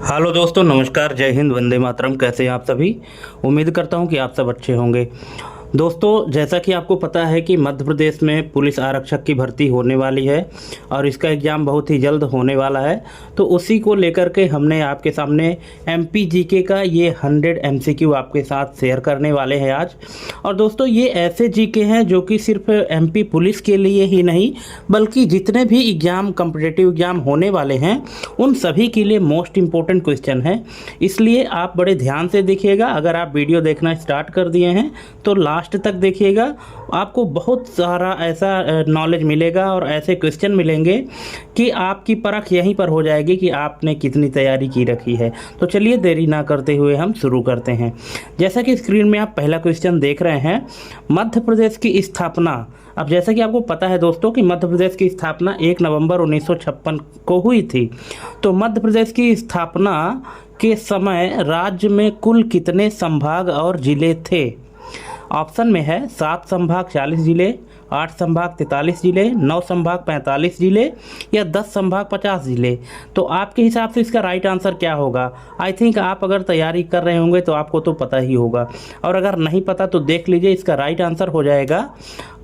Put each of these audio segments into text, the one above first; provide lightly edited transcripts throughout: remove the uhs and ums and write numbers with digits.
Hello दोस्तों, नमस्कार, जय हिंद, वंदे मातरम। कैसे हैं आप सभी? उम्मीद करता हूं कि आप सब अच्छे होंगे। दोस्तों, जैसा कि आपको पता है कि मध्य प्रदेश में पुलिस आरक्षक की भर्ती होने वाली है और इसका एग्ज़ाम बहुत ही जल्द होने वाला है। तो उसी को लेकर के हमने आपके सामने एमपी जीके का ये 100 एमसीक्यू आपके साथ शेयर करने वाले हैं आज। और दोस्तों, ये ऐसे जीके हैं जो कि सिर्फ एमपी पुलिस के लिए ही नहीं, बल्कि जितने भी एग्ज़ाम, कॉम्पिटिटिव एग्ज़ाम होने वाले हैं उन सभी के लिए मोस्ट इम्पोर्टेंट क्वेश्चन है। इसलिए आप बड़े ध्यान से देखिएगा। अगर आप वीडियो देखना स्टार्ट कर दिए हैं तो लास्ट तक देखिएगा, आपको बहुत सारा ऐसा नॉलेज मिलेगा और ऐसे क्वेश्चन मिलेंगे कि आपकी परख यहीं पर हो जाएगी कि आपने कितनी तैयारी की रखी है। तो चलिए देरी ना करते हुए हम शुरू करते हैं। जैसा कि स्क्रीन में आप पहला क्वेश्चन देख रहे हैं, मध्य प्रदेश की स्थापना। अब जैसा कि आपको पता है दोस्तों कि मध्य प्रदेश की स्थापना 1 नवंबर 1956 को हुई थी। तो मध्य प्रदेश की स्थापना के समय राज्य में कुल कितने संभाग और जिले थे? ऑप्शन में है 7 संभाग 40 जिले, 8 संभाग 43 जिले, 9 संभाग 45 जिले या 10 संभाग 50 जिले। तो आपके हिसाब से इसका राइट आंसर क्या होगा? आई थिंक आप अगर तैयारी कर रहे होंगे तो आपको तो पता ही होगा, और अगर नहीं पता तो देख लीजिए, इसका राइट आंसर हो जाएगा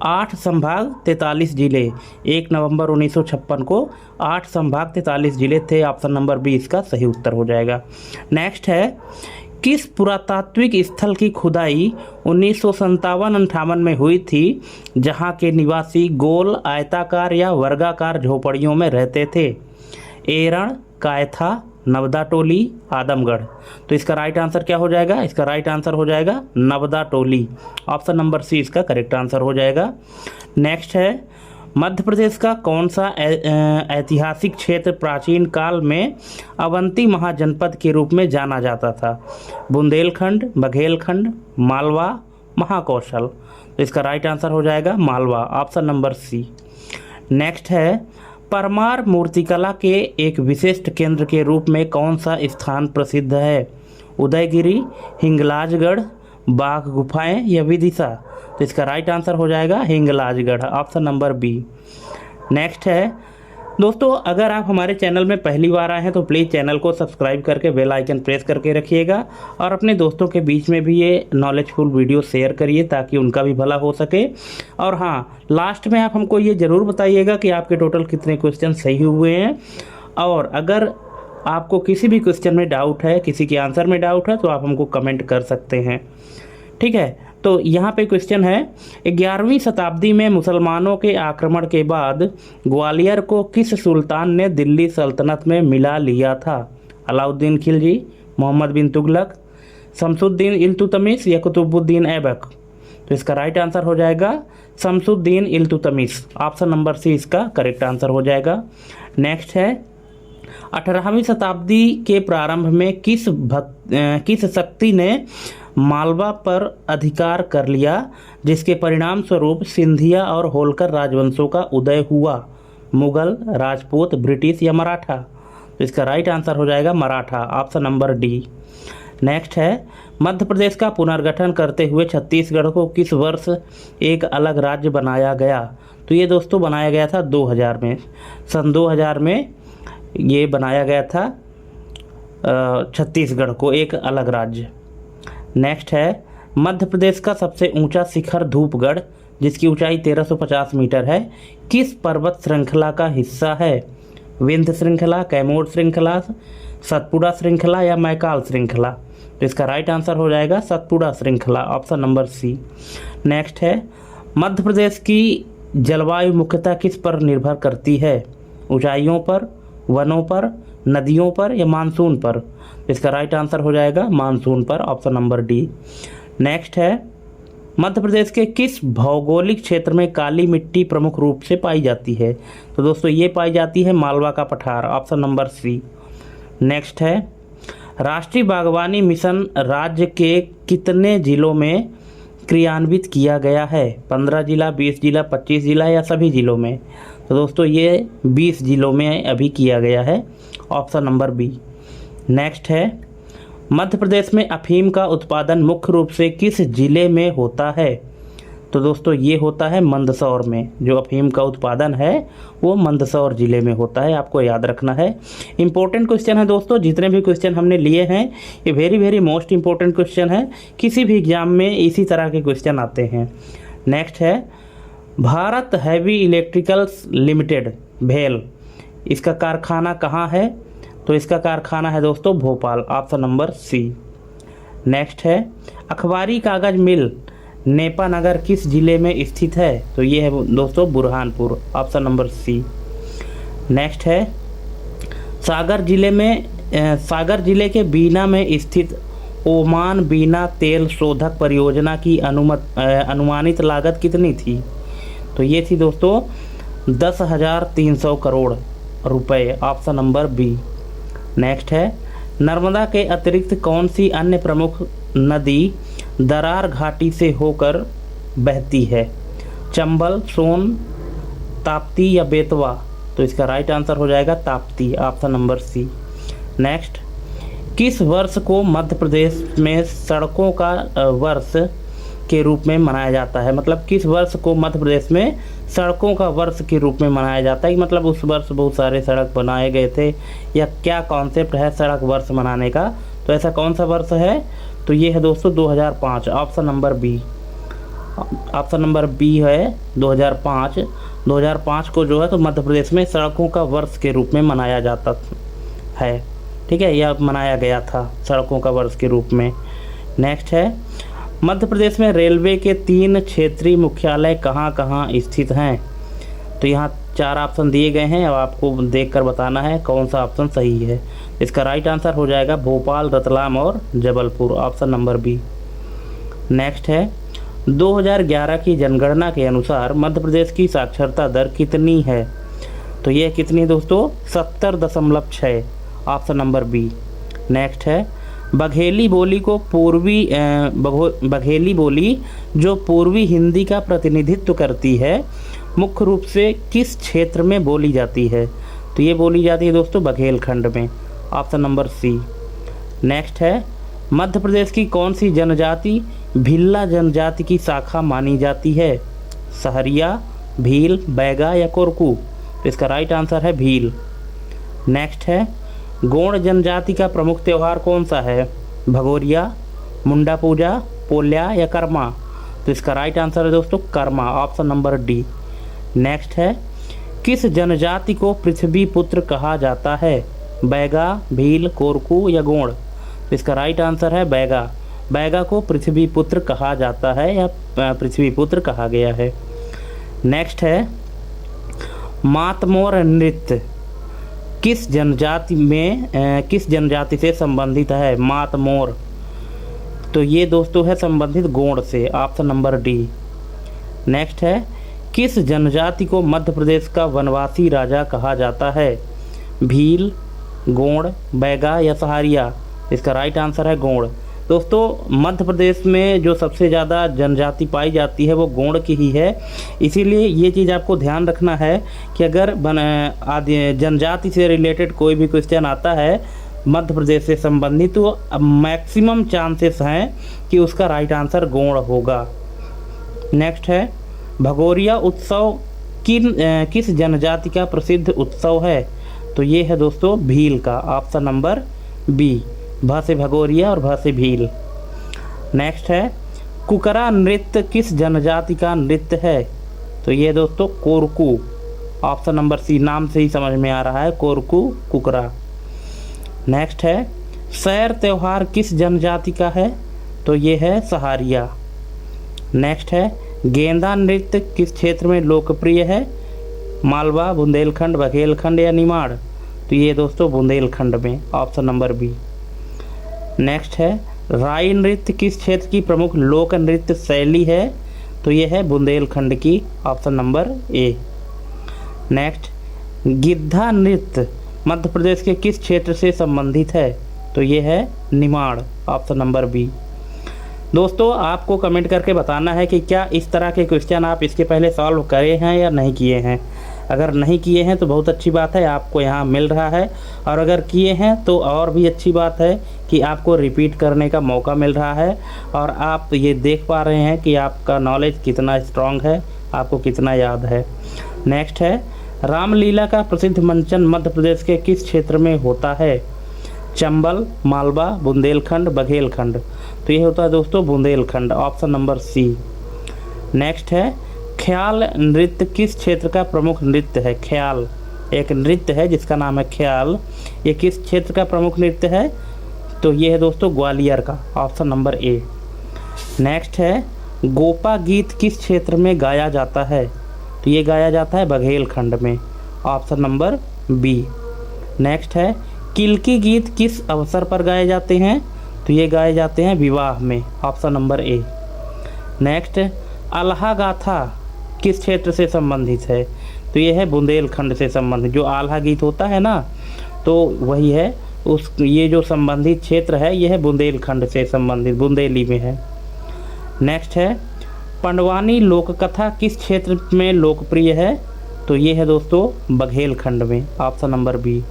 8 संभाग 43 जिले। 1 नवंबर 1956 को 8 संभाग 43 जिले थे। ऑप्शन नंबर बी इसका सही उत्तर हो जाएगा। नेक्स्ट है, किस पुरातात्विक स्थल की खुदाई 1957-58 में हुई थी जहां के निवासी गोल, आयताकार या वर्गाकार झोपड़ियों में रहते थे? एरण, कायथा, नवदा टोली, आदमगढ़। तो इसका राइट आंसर क्या हो जाएगा? इसका राइट आंसर हो जाएगा नवदा टोली। ऑप्शन नंबर सी इसका करेक्ट आंसर हो जाएगा। नेक्स्ट है, मध्य प्रदेश का कौन सा ऐतिहासिक क्षेत्र प्राचीन काल में अवंती महाजनपद के रूप में जाना जाता था? बुंदेलखंड, बघेलखंड, मालवा, महाकौशल। तो इसका राइट आंसर हो जाएगा Malwa. Option number C. Next है, परमार मूर्तिकला के एक विशिष्ट केंद्र के रूप में कौन सा स्थान प्रसिद्ध है? उदयगिरी, हिंगलाजगढ़, बाघ गुफाएं या विदिशा? तो इसका राइट आंसर हो जाएगा Hinglajgarh. Option number B. Next है दोस्तों, अगर आप हमारे चैनल में पहली बार आए हैं तो प्लीज़ चैनल को सब्सक्राइब करके बेल आइकन प्रेस करके रखिएगा और अपने दोस्तों के बीच में भी ये नॉलेजफुल वीडियो शेयर करिए ताकि उनका भी भला हो सके। और हाँ, लास्ट में आप हमको ये ज़रूर बताइएगा कि आपके टोटल कितने क्वेश्चन सही हुए हैं। और अगर आपको किसी भी क्वेश्चन में डाउट है, किसी के आंसर में डाउट है, तो आप हमको कमेंट कर सकते हैं। ठीक है, तो यहाँ पे क्वेश्चन है, 11वीं शताब्दी में मुसलमानों के आक्रमण के बाद ग्वालियर को किस सुल्तान ने दिल्ली सल्तनत में मिला लिया था? अलाउद्दीन खिलजी, मोहम्मद बिन तुगलक, शमसुद्दीन इल्तुतमिश या कुतुबुद्दीन ऐबक? तो इसका राइट आंसर हो जाएगा Shamsuddin Iltutmish. Option number C इसका करेक्ट आंसर हो जाएगा। नेक्स्ट है, 18वीं शताब्दी के प्रारंभ में किस शक्ति ने मालवा पर अधिकार कर लिया जिसके परिणाम स्वरूप सिंधिया और होलकर राजवंशों का उदय हुआ? मुगल, राजपूत, ब्रिटिश या मराठा? तो इसका राइट आंसर हो जाएगा Maratha. Option number D. Next है, मध्य प्रदेश का पुनर्गठन करते हुए छत्तीसगढ़ को किस वर्ष एक अलग राज्य बनाया गया? तो ये दोस्तों बनाया गया था 2000 में। सन 2000 में ये बनाया गया था छत्तीसगढ़ को एक अलग राज्य। नेक्स्ट है, मध्य प्रदेश का सबसे ऊंचा शिखर धूपगढ़ जिसकी ऊंचाई 1350 मीटर है किस पर्वत श्रृंखला का हिस्सा है? विंध्य श्रृंखला, कैमूर श्रृंखला, सतपुड़ा श्रृंखला या मैकाल श्रृंखला? तो इसका राइट आंसर हो जाएगा सतपुड़ा श्रृंखला। Option number C. नेक्स्ट है, मध्य प्रदेश की जलवायु मुख्यतः किस पर निर्भर करती है? ऊंचाइयों पर, वनों पर, नदियों पर या मानसून पर? इसका राइट आंसर हो जाएगा मानसून पर। Option number D. नेक्स्ट है, मध्य प्रदेश के किस भौगोलिक क्षेत्र में काली मिट्टी प्रमुख रूप से पाई जाती है? तो दोस्तों ये पाई जाती है मालवा का पठार। Option number C. नेक्स्ट है, राष्ट्रीय बागवानी मिशन राज्य के कितने जिलों में क्रियान्वित किया गया है? 15 जिला, 20 जिला, 25 जिला या सभी जिलों में? तो दोस्तों ये 20 जिलों में अभी किया गया है। Option number B. नेक्स्ट है, मध्य प्रदेश में अफीम का उत्पादन मुख्य रूप से किस जिले में होता है? तो दोस्तों ये होता है मंदसौर में, जो अफीम का उत्पादन है वो मंदसौर ज़िले में होता है, आपको याद रखना है। इंपॉर्टेंट क्वेश्चन है दोस्तों, जितने भी क्वेश्चन हमने लिए हैं ये very very most important question है, किसी भी एग्जाम में इसी तरह के क्वेश्चन आते हैं। नेक्स्ट है भारत हैवी इलेक्ट्रिकल्स लिमिटेड भेल, इसका कारखाना कहाँ है? तो इसका कारखाना है दोस्तों Bhopal, option number C. Next है अखबारी कागज़ मिल नेपानगर किस जिले में स्थित है? तो ये है दोस्तों Burhanpur, option number C. Next है सागर जिले के बीना में स्थित ओमान बीना तेल शोधक परियोजना की अनुमानित लागत कितनी थी? तो ये थी दोस्तों 10,300 करोड़ रुपए, ऑप्शन नंबर बी। नेक्स्ट है नर्मदा के अतिरिक्त कौन सी अन्य प्रमुख नदी दरार घाटी से होकर बहती है? चंबल, सोन, ताप्ती या बेतवा? तो इसका राइट आंसर हो जाएगा Tapti, option number C. Next किस वर्ष को मध्य प्रदेश में सड़कों का वर्ष के रूप में मनाया जाता है? मतलब किस वर्ष को मध्य प्रदेश में सड़कों का वर्ष के रूप में मनाया जाता है? मतलब उस वर्ष बहुत सारे सड़क बनाए गए थे, या क्या कॉन्सेप्ट है सड़क वर्ष मनाने का? तो ऐसा कौन सा वर्ष है? तो ये है दोस्तों 2005, option number B. Option number B है 2005। 2005 को जो है तो मध्य प्रदेश में सड़कों का वर्ष के रूप में मनाया जाता है, ठीक है, यह मनाया गया था सड़कों का वर्ष के रूप में। नेक्स्ट है मध्य प्रदेश में रेलवे के 3 क्षेत्रीय मुख्यालय कहाँ कहाँ स्थित हैं? तो यहाँ 4 ऑप्शन दिए गए हैं, अब आपको देखकर बताना है कौन सा ऑप्शन सही है। इसका राइट आंसर हो जाएगा भोपाल, रतलाम और Jabalpur, option number B. Next है 2011 की जनगणना के अनुसार मध्य प्रदेश की साक्षरता दर कितनी है? तो ये कितनी है दोस्तों? 70.6, ऑप्शन नंबर बी। नेक्स्ट है बघेली बोली जो पूर्वी हिंदी का प्रतिनिधित्व करती है मुख्य रूप से किस क्षेत्र में बोली जाती है? तो ये बोली जाती है दोस्तों बघेलखंड में, ऑप्शन नंबर सी। नेक्स्ट है मध्य प्रदेश की कौन सी जनजाति भिल्ला जनजाति की शाखा मानी जाती है? सहरिया, भील, बैगा या कोरकू? तो इसका राइट आंसर है भील। नेक्स्ट है गोंड जनजाति का प्रमुख त्यौहार कौन सा है? भगोरिया, मुंडा पूजा, पोल्या या कर्मा? तो इसका राइट आंसर है दोस्तों Karma, option number D. Next है किस जनजाति को पृथ्वी पुत्र कहा जाता है? बैगा, भील, कोरकू या गोंड? तो इसका राइट आंसर है बैगा। बैगा को पृथ्वी पुत्र कहा जाता है या पृथ्वी पुत्र कहा गया है। नेक्स्ट है मातमोर नृत्य किस जनजाति से संबंधित है? मातमोर, तो ये दोस्तों है संबंधित गोंड से, ऑप्शन नंबर डी। नेक्स्ट है किस जनजाति को मध्य प्रदेश का वनवासी राजा कहा जाता है? भील, गोंड, बैगा या सहारिया? इसका राइट आंसर है गोंड। दोस्तों मध्य प्रदेश में जो सबसे ज़्यादा जनजाति पाई जाती है वो गोंड की ही है, इसीलिए ये चीज़ आपको ध्यान रखना है कि अगर जनजाति से रिलेटेड कोई भी क्वेश्चन आता है मध्य प्रदेश से संबंधित, तो मैक्सिमम चांसेस हैं कि उसका राइट आंसर गोंड होगा। नेक्स्ट है भगोरिया उत्सव किस जनजाति का प्रसिद्ध उत्सव है? तो ये है दोस्तों भील का, ऑप्शन नंबर बी। भ से भगोरिया और भ से भील। नेक्स्ट है कुकरा नृत्य किस जनजाति का नृत्य है? तो ये दोस्तों कोरकू, ऑप्शन नंबर सी, नाम से ही समझ में आ रहा है कोरकू, कुकरा। नेक्स्ट है सैर त्योहार किस जनजाति का है? तो ये है सहारिया। नेक्स्ट है गेंदा नृत्य किस क्षेत्र में लोकप्रिय है? मालवा, बुंदेलखंड, बघेलखंड या निमाड़? तो ये दोस्तों बुंदेलखंड में, ऑप्शन नंबर बी। नेक्स्ट है राई नृत्य किस क्षेत्र की प्रमुख लोक नृत्य शैली है? तो ये है बुंदेलखंड की, ऑप्शन नंबर ए। नेक्स्ट गिद्धा नृत्य मध्य प्रदेश के किस क्षेत्र से संबंधित है? तो ये है निमाड़, ऑप्शन नंबर बी। दोस्तों आपको कमेंट करके बताना है कि क्या इस तरह के क्वेश्चन आप इसके पहले सॉल्व करे हैं या नहीं किए हैं। अगर नहीं किए हैं तो बहुत अच्छी बात है, आपको यहाँ मिल रहा है, और अगर किए हैं तो और भी अच्छी बात है कि आपको रिपीट करने का मौका मिल रहा है, और आप ये देख पा रहे हैं कि आपका नॉलेज कितना स्ट्रांग है, आपको कितना याद है। नेक्स्ट है, रामलीला का प्रसिद्ध मंचन मध्य प्रदेश के किस क्षेत्र में होता है? चंबल, मालवा, बुंदेलखंड, बघेलखंड। तो ये होता है दोस्तों Bundelkhand, option number C. Next है, ख्याल नृत्य किस क्षेत्र का प्रमुख नृत्य है? ख्याल एक नृत्य है जिसका नाम है ख्याल, ये किस क्षेत्र का प्रमुख नृत्य है? तो ये है दोस्तों ग्वालियर का, ऑप्शन नंबर ए। नेक्स्ट है, गोपा गीत किस क्षेत्र में गाया जाता है? तो ये गाया जाता है बघेलखंड में, ऑप्शन नंबर बी। नेक्स्ट है, किलकी गीत किस अवसर पर गाए जाते हैं? तो ये गाए जाते हैं विवाह में, option number A. Next, Alha गाथा किस क्षेत्र से संबंधित है? तो ये है बुंदेलखंड से संबंधित, जो आल्हा गीत होता है ना, तो वही है उस, ये जो संबंधित क्षेत्र है ये है बुंदेलखंड से संबंधित, बुंदेली में है। नेक्स्ट है, पंडवानी लोककथा किस क्षेत्र में लोकप्रिय है? तो ये है दोस्तों बघेलखंड में, ऑप्शन नंबर बी।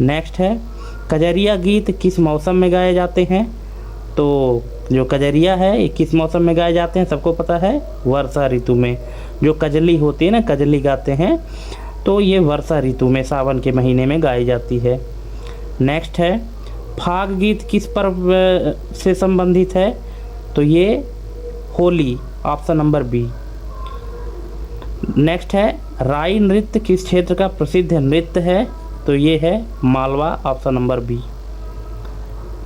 नेक्स्ट है, कजरिया गीत किस मौसम में गाए जाते हैं? तो जो कजरिया है ये किस मौसम में गाए जाते हैं? सबको पता है, वर्षा ऋतु में। जो कजली होती है ना, कजली गाते हैं, तो ये वर्षा ऋतु में सावन के महीने में गाई जाती है। नेक्स्ट है, फाग गीत किस पर्व से संबंधित है? तो ये Holi, option number B. Next है, राई नृत्य किस क्षेत्र का प्रसिद्ध नृत्य है? तो ये है Malwa, option number B.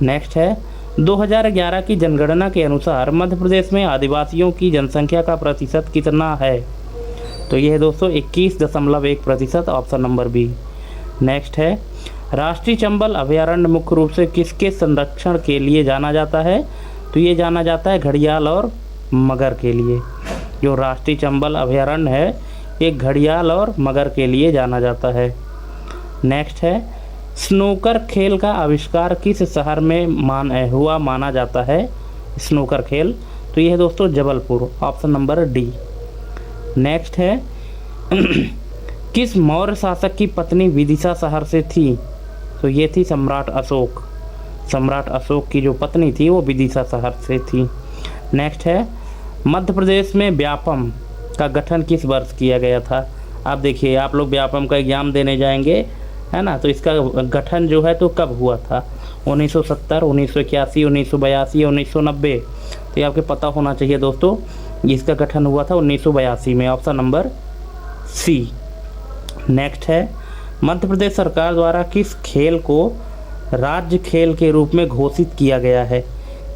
Next है, 2011 की जनगणना के अनुसार मध्य प्रदेश में आदिवासियों की जनसंख्या का प्रतिशत कितना है? तो ये है दोस्तों 21.1%, ऑप्शन नंबर बी। नेक्स्ट है, राष्ट्रीय चंबल अभयारण्य मुख्य रूप से किसके संरक्षण के लिए जाना जाता है? तो ये जाना जाता है घड़ियाल और मगर के लिए। जो राष्ट्रीय चंबल अभयारण्य है ये घड़ियाल और मगर के लिए जाना जाता है। नेक्स्ट है, स्नूकर खेल का आविष्कार किस शहर में माना जाता है? स्नूकर खेल, तो ये है दोस्तों Jabalpur, option number D. Next है, किस मौर्य शासक की पत्नी विदिशा शहर से थी? तो ये थी सम्राट अशोक। सम्राट अशोक की जो पत्नी थी वो विदिशा शहर से थी। नेक्स्ट है, मध्य प्रदेश में व्यापम का गठन किस वर्ष किया गया था? आप देखिए, आप लोग व्यापम का एग्जाम देने जाएंगे, है ना, तो इसका गठन जो है तो कब हुआ था? 1970, 1981, 1982, 1990। तो ये आपके पता होना चाहिए दोस्तों, इसका गठन हुआ था 1982 में, ऑप्शन नंबर सी। नेक्स्ट है, मध्य प्रदेश सरकार द्वारा किस खेल को राज्य खेल के रूप में घोषित किया गया है?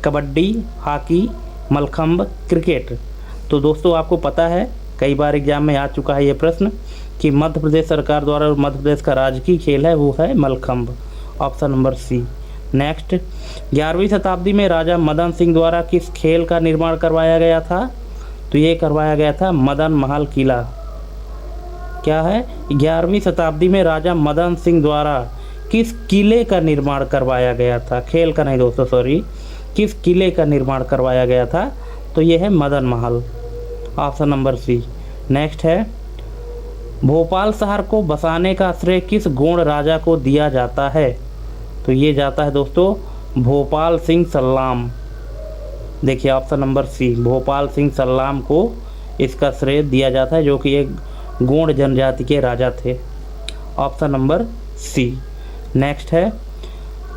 Kabaddi, hockey, mallakhamb, cricket. तो दोस्तों आपको पता है, कई बार एग्जाम में आ चुका है ये प्रश्न कि मध्य प्रदेश सरकार द्वारा मध्य प्रदेश का राजकीय खेल है वो है Mallakhamb, option number C. Next, 11वीं शताब्दी में राजा मदन सिंह द्वारा किस खेल का निर्माण करवाया गया था? तो ये करवाया गया था मदन महल किला। क्या है? 11वीं शताब्दी में राजा मदन सिंह द्वारा किस किले का निर्माण करवाया गया था? खेल का नहीं दोस्तों, सॉरी, किस किले का निर्माण करवाया गया था? तो ये है Madan Mahal, option number C. Next है, भोपाल शहर को बसाने का श्रेय किस गोंड राजा को दिया जाता है? तो ये जाता है दोस्तों भोपाल सिंह सल्लाम। देखिए option number C, Bhopal Singh Sallam को इसका श्रेय दिया जाता है, जो कि एक गोंड जनजाति के राजा थे, ऑप्शन नंबर सी। नेक्स्ट है,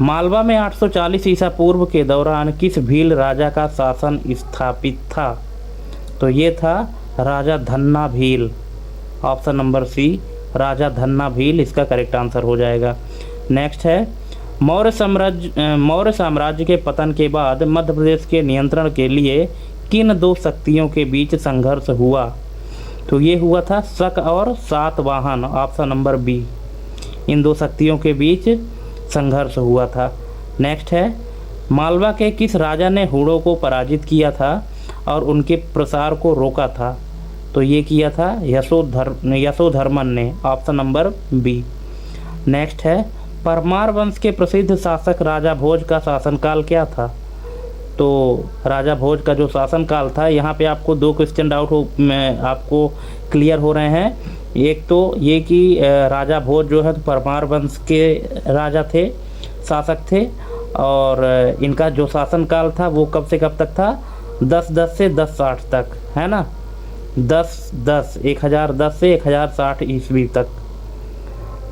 मालवा में 840 ईसा पूर्व के दौरान किस भील राजा का शासन स्थापित था? तो ये था Raja Dhanna Bhil, option number C, Raja Dhanna Bhil इसका करेक्ट आंसर हो जाएगा। नेक्स्ट है, मौर्य साम्राज्य के पतन के बाद मध्य प्रदेश के नियंत्रण के लिए किन दो शक्तियों के बीच संघर्ष हुआ? तो ये हुआ था शक और सातवाहन, ऑप्शन नंबर बी। इन दो शक्तियों के बीच संघर्ष हुआ था। नेक्स्ट है, मालवा के किस राजा ने हुड़ों को पराजित किया था और उनके प्रसार को रोका था? तो ये किया था यशोधर्मन ने, ऑप्शन नंबर बी। नेक्स्ट है, परमार वंश के प्रसिद्ध शासक राजा भोज का शासनकाल क्या था? तो राजा भोज का जो शासनकाल था, यहाँ पे आपको 2 क्वेश्चन डाउट हो मैं आपको क्लियर हो रहे हैं। एक तो ये कि राजा भोज जो है तो परमार वंश के राजा थे, शासक थे, और इनका जो शासनकाल था वो कब से कब तक था, 1010 से 1060 तक, है ना, 1010 से 1060 ईस्वी तक।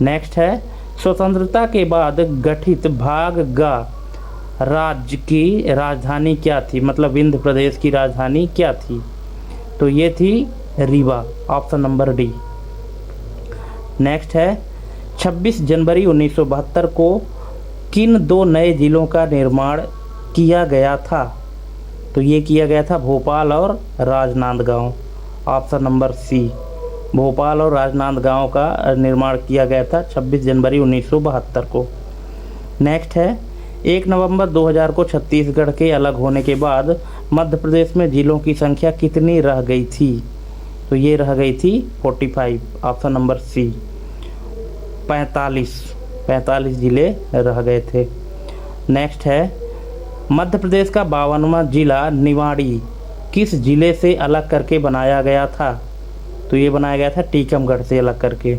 नेक्स्ट है, स्वतंत्रता के बाद गठित भाग गा राज्य की राजधानी क्या थी, मतलब विंध्य प्रदेश की राजधानी क्या थी, तो ये थी Rewa, option number D. Next है, 26 जनवरी 1972 को किन 2 नए जिलों का निर्माण किया गया था, तो ये किया गया था भोपाल और Rajnandgaon, option number C. Bhopal और राजनांदगांव का निर्माण किया गया था 26 जनवरी 1972 को। नेक्स्ट है, 1 नवंबर 2000 को छत्तीसगढ़ के अलग होने के बाद मध्य प्रदेश में जिलों की संख्या कितनी रह गई थी, तो ये रह गई थी 45, ऑप्शन नंबर सी। 45 जिले रह गए थे। नेक्स्ट है, मध्य प्रदेश का 52वां जिला निवाड़ी किस जिले से अलग करके बनाया गया था, तो ये बनाया गया था टीकमगढ़ से अलग करके।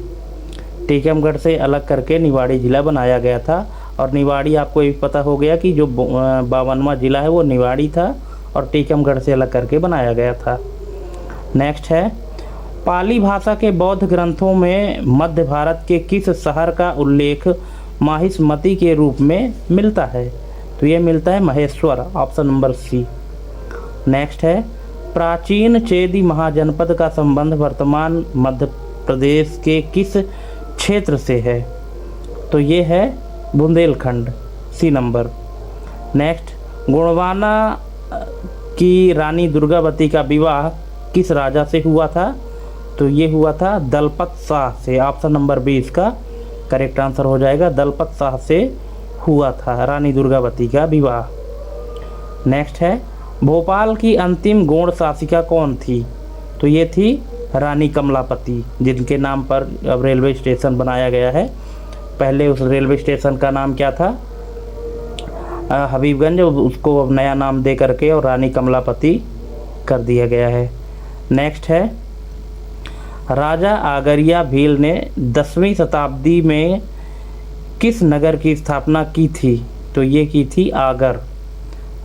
टीकमगढ़ से अलग करके निवाड़ी जिला बनाया गया था, और निवाड़ी आपको ये पता हो गया कि जो 52वां जिला है वो निवाड़ी था और टीकमगढ़ से अलग करके बनाया गया था। नेक्स्ट है, पाली भाषा के बौद्ध ग्रंथों में मध्य भारत के किस शहर का उल्लेख माहिष्मती के रूप में मिलता है, तो ये मिलता है Maheshwar, option number C. Next है, प्राचीन चेदी महाजनपद का संबंध वर्तमान मध्य प्रदेश के किस क्षेत्र से है, तो ये है बुंदेलखंड, सी नंबर। नेक्स्ट, गुणवाना की रानी दुर्गावती का विवाह किस राजा से हुआ था, तो ये हुआ था दलपत शाह से, ऑप्शन नंबर बी इसका करेक्ट आंसर हो जाएगा। दलपत शाह से हुआ था रानी दुर्गावती का विवाह। नेक्स्ट है, भोपाल की अंतिम गौड़ शासिका कौन थी, तो ये थी रानी कमलापति, जिनके नाम पर अब रेलवे स्टेशन बनाया गया है। पहले उस रेलवे स्टेशन का नाम क्या था, हबीबगंज, उसको अब नया नाम दे करके और रानी कमलापति कर दिया गया है। नेक्स्ट है, राजा आगरिया भील ने 10वीं शताब्दी में किस नगर की स्थापना की थी, तो ये की थी आगर।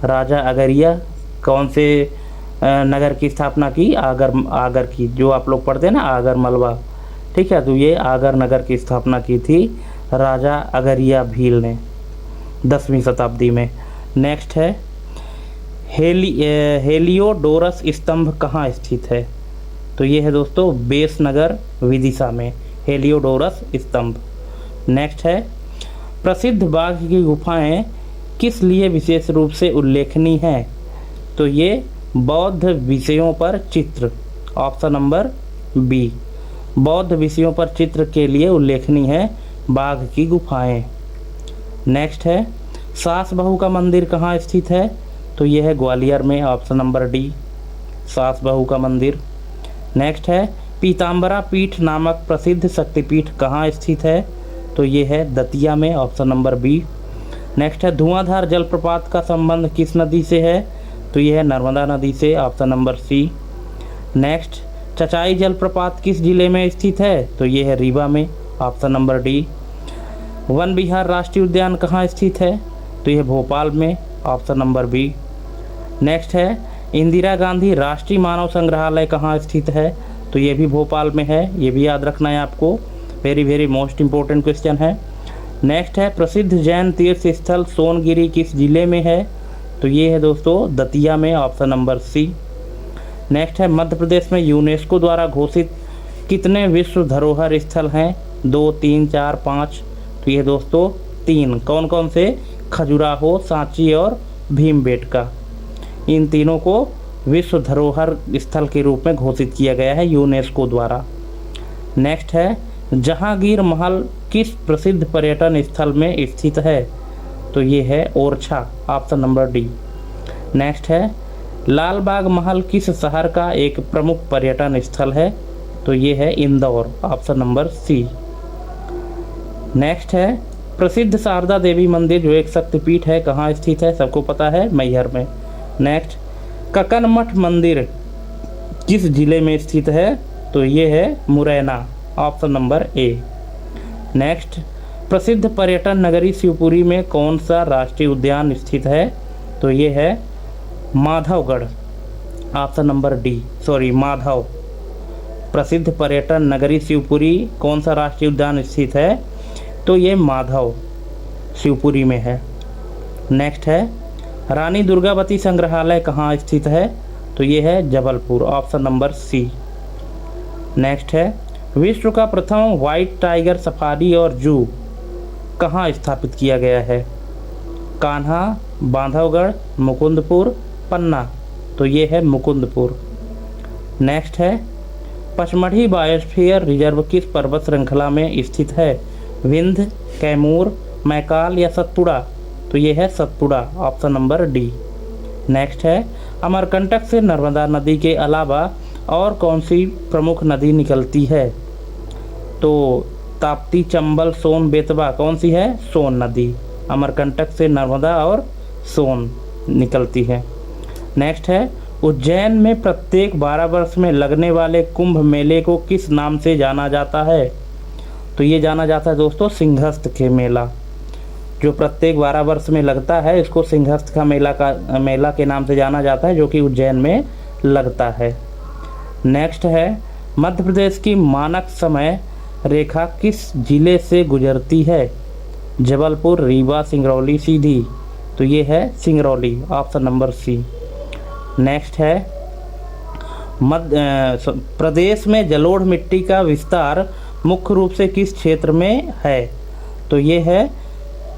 राजा आगरिया कौन से नगर की स्थापना की, आगर की, जो आप लोग पढ़ते हैं ना आगर मलबा, ठीक है, तो ये आगर नगर की स्थापना की थी राजा आगरिया भील ने 10वीं शताब्दी में। नेक्स्ट है, हेलियोडोरस स्तंभ कहाँ स्थित है, तो ये है दोस्तों बेसनगर विदिशा में हेलियोडोरस स्तंभ। नेक्स्ट है, प्रसिद्ध बाघ की गुफाएं किस लिए विशेष रूप से उल्लेखनीय हैं, तो ये बौद्ध विषयों पर चित्र, ऑप्शन नंबर बी। बौद्ध विषयों पर चित्र के लिए उल्लेखनीय है बाघ की गुफाएं। नेक्स्ट है, सास बहू का मंदिर कहाँ स्थित है, तो यह है ग्वालियर में, ऑप्शन नंबर डी, सास बहू का मंदिर। नेक्स्ट है, पीताम्बरा पीठ नामक प्रसिद्ध शक्तिपीठ कहाँ स्थित है, तो ये है दतिया में, ऑप्शन नंबर बी। नेक्स्ट है, धुआंधार जलप्रपात का संबंध किस नदी से है, तो यह है नर्मदा नदी से, option number C. Next, Chachai जलप्रपात किस जिले में स्थित है, तो ये है रीवा में, ऑप्शन नंबर डी। वन विहार राष्ट्रीय उद्यान कहाँ स्थित है, तो यह भोपाल में, ऑप्शन नंबर बी। नेक्स्ट है, इंदिरा गांधी राष्ट्रीय मानव संग्रहालय कहाँ स्थित है, तो ये भी भोपाल में है, ये भी याद रखना है आपको, very very most important question है। नेक्स्ट है, प्रसिद्ध जैन तीर्थ स्थल सोनगिरी किस जिले में है, तो ये है दोस्तों दतिया में, ऑप्शन नंबर सी। नेक्स्ट है, मध्य प्रदेश में यूनेस्को द्वारा घोषित कितने विश्व धरोहर स्थल हैं, 2, 3, 4, 5, तो ये दोस्तों 3, कौन कौन से, खजुराहो, सांची और भीमबेटका, इन तीनों को विश्व धरोहर स्थल के रूप में घोषित किया गया है यूनेस्को द्वारा। नेक्स्ट है, जहांगीर महल किस प्रसिद्ध पर्यटन स्थल में स्थित है, तो ये है Orchha, option number D. Next है, लाल बाग महल किस शहर का एक प्रमुख पर्यटन स्थल है, तो ये है Indore, option number C. Next है, प्रसिद्ध शारदा देवी मंदिर जो एक शक्तिपीठ है कहाँ स्थित है, सबको पता है मैहर में, नेक्स्ट, ककनमठ मंदिर किस जिले में स्थित है? तो ये है Morena, option number A. Next, प्रसिद्ध पर्यटन नगरी शिवपुरी में कौन सा राष्ट्रीय उद्यान स्थित है? तो ये है Madhavgarh, option number D, Madhav. प्रसिद्ध पर्यटन नगरी शिवपुरी कौन सा राष्ट्रीय उद्यान स्थित है? तो ये माधव शिवपुरी में है। नेक्स्ट है, रानी दुर्गावती संग्रहालय कहाँ स्थित है? तो ये है Jabalpur, option number C. Next है, विश्व का प्रथम व्हाइट टाइगर सफारी और जू कहाँ स्थापित किया गया है? कान्हा, बांधवगढ़, मुकुंदपुर, पन्ना। तो ये है मुकुंदपुर। नेक्स्ट है, पचमढ़ी बायोस्फीयर रिजर्व किस पर्वत श्रृंखला में स्थित है? विंध्य, कैमूर, मैकाल या सतपुड़ा? तो ये है Satpura, option number D. Next है, अमरकंटक से नर्मदा नदी के अलावा और कौन सी प्रमुख नदी निकलती है? तो ताप्ती, चंबल, सोन, बेतवा, कौन सी है? सोन नदी। अमरकंटक से नर्मदा और सोन निकलती है। नेक्स्ट है, उज्जैन में प्रत्येक 12 वर्ष में लगने वाले कुंभ मेले को किस नाम से जाना जाता है? तो ये जाना जाता है दोस्तों सिंहस्थ के मेला, जो प्रत्येक 12 वर्ष में लगता है, इसको सिंहस्थ का मेला के नाम से जाना जाता है, जो कि उज्जैन में लगता है। नेक्स्ट है, मध्य प्रदेश की मानक समय रेखा किस जिले से गुजरती है? जबलपुर, रीवा, सिंगरौली, सीधी? तो ये है Singrauli, option number C. Next है, प्रदेश में जलोढ़ मिट्टी का विस्तार मुख्य रूप से किस क्षेत्र में है? तो ये है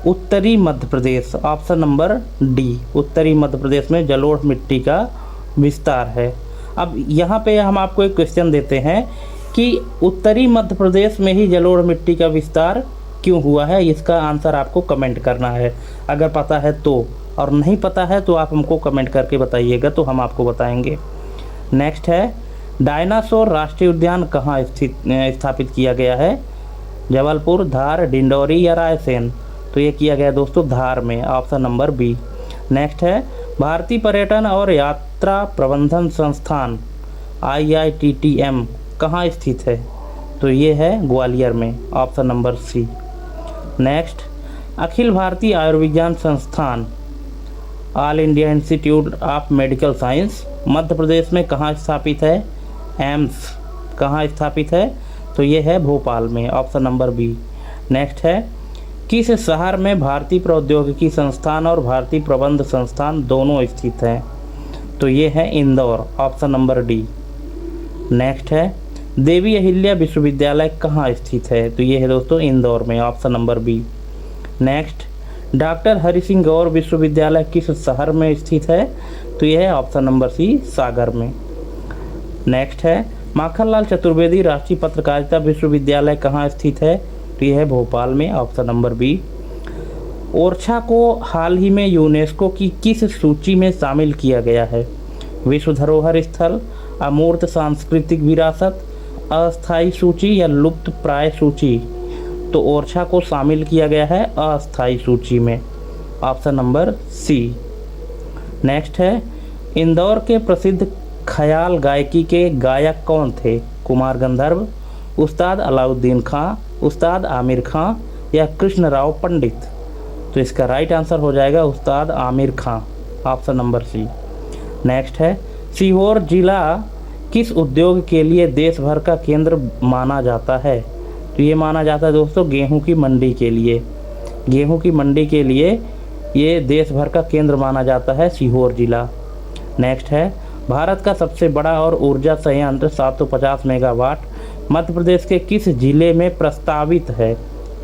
उत्तरी Madhya Pradesh, option number D. उत्तरी मध्य प्रदेश में जलोढ़ मिट्टी का विस्तार है। अब यहाँ पे हम आपको एक क्वेश्चन देते हैं कि उत्तरी मध्य प्रदेश में ही जलोढ़ मिट्टी का विस्तार क्यों हुआ है? इसका आंसर आपको कमेंट करना है, अगर पता है तो, और नहीं पता है तो आप हमको कमेंट करके बताइएगा, तो हम आपको बताएंगे। नेक्स्ट है, डायनासोर राष्ट्रीय उद्यान कहाँ स्थापित किया गया है? जबलपुर, धार, डिंडौरी या रायसेन? तो ये किया गया दोस्तों धार में, ऑप्शन नंबर बी। नेक्स्ट है, भारतीय पर्यटन और यात्रा प्रबंधन संस्थान IITTM कहाँ स्थित है? तो ये है ग्वालियर में, option number C. Next, Akhil Bharatiya Ayurvigyan Sansthan all India institute of medical science Madhya Pradesh में कहाँ स्थापित है? एम्स कहाँ स्थापित है? तो ये है भोपाल में, ऑप्शन नंबर बी। नेक्स्ट है, किस शहर में भारतीय प्रौद्योगिकी संस्थान और भारतीय प्रबंध संस्थान दोनों स्थित हैं? तो ये है Indore, option number D. Next है, देवी अहिल्या विश्वविद्यालय कहाँ स्थित है? तो ये है दोस्तों इंदौर में, option number B. Next, doctor Hari Singh Gour Vishwavidyalaya किस शहर में स्थित है? तो यह है ऑप्शन नंबर सी, सागर में। नेक्स्ट है, माखनलाल चतुर्वेदी राष्ट्रीय पत्रकारिता विश्वविद्यालय कहाँ स्थित है? तो यह है भोपाल में, ऑप्शन नंबर बी। ओरछा को हाल ही में यूनेस्को की किस सूची में शामिल किया गया है? विश्व धरोहर स्थल, अमूर्त सांस्कृतिक विरासत, अस्थायी सूची या लुप्त प्राय सूची? तो ओरछा को शामिल किया गया है अस्थायी सूची में, ऑप्शन नंबर सी। नेक्स्ट है, इंदौर के प्रसिद्ध ख्याल गायकी के गायक कौन थे? कुमार गंधर्व, उस्ताद अलाउद्दीन खां, उस्ताद आमिर खां या कृष्णराव पंडित? तो इसका राइट आंसर हो जाएगा उस्ताद आमिर खां, ऑप्शन नंबर सी। नेक्स्ट है, सीहोर जिला किस उद्योग के लिए देश भर का केंद्र माना जाता है? तो ये माना जाता है दोस्तों गेहूं की मंडी के लिए। गेहूं की मंडी के लिए ये देश भर का केंद्र माना जाता है सीहोर जिला। नेक्स्ट है, भारत का सबसे बड़ा और ऊर्जा संयंत्र 750 मेगावाट मध्य प्रदेश के किस जिले में प्रस्तावित है?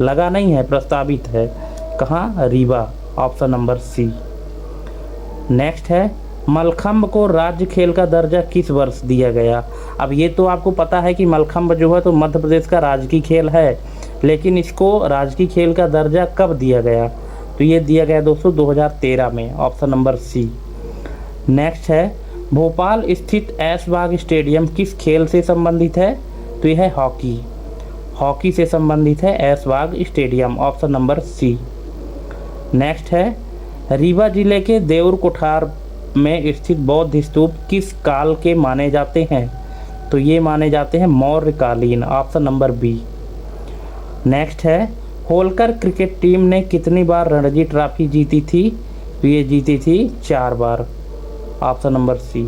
लगा नहीं है, प्रस्तावित है। कहाँ? Rewa, option number C. Next है, मलखम्ब को राज्य खेल का दर्जा किस वर्ष दिया गया? अब ये तो आपको पता है कि मलखम्ब जो है तो मध्य प्रदेश का राजकीय खेल है, लेकिन इसको राजकीय खेल का दर्जा कब दिया गया? तो ये दिया गया दोस्तों 2013 में, ऑप्शन नंबर सी। नेक्स्ट है, भोपाल स्थित ऐशबाग स्टेडियम किस खेल से संबंधित है? तो यह है हॉकी। हॉकी से संबंधित है Aishbagh stadium, option number C. Next है, रीवा जिले के देउर कोठार में स्थित बौद्ध स्तूप किस काल के माने जाते हैं? तो ये माने जाते हैं मौर्यकालीन, ऑप्शन नंबर बी। नेक्स्ट है, होलकर क्रिकेट टीम ने कितनी बार रणजी ट्रॉफी जीती थी? तो ये जीती थी 4 बार, ऑप्शन नंबर सी।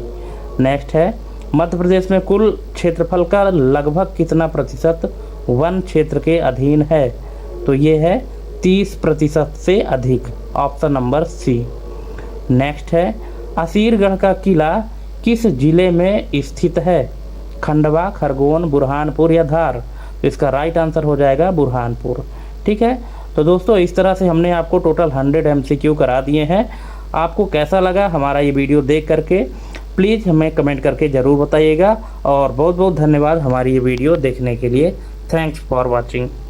नेक्स्ट है, मध्य प्रदेश में कुल क्षेत्रफल का लगभग कितना प्रतिशत वन क्षेत्र के अधीन है? तो ये है 30% से अधिक, ऑप्शन नंबर सी। नेक्स्ट है, असीरगढ़ का किला किस जिले में स्थित है? खंडवा, खरगोन, बुरहानपुर या धार? तो इसका राइट आंसर हो जाएगा बुरहानपुर। ठीक है, तो दोस्तों इस तरह से हमने आपको टोटल 100 MCQ करा दिए हैं। आपको कैसा लगा हमारा ये वीडियो देख करके प्लीज़ हमें कमेंट करके ज़रूर बताइएगा, और बहुत बहुत धन्यवाद हमारी ये वीडियो देखने के लिए। Thanks for watching.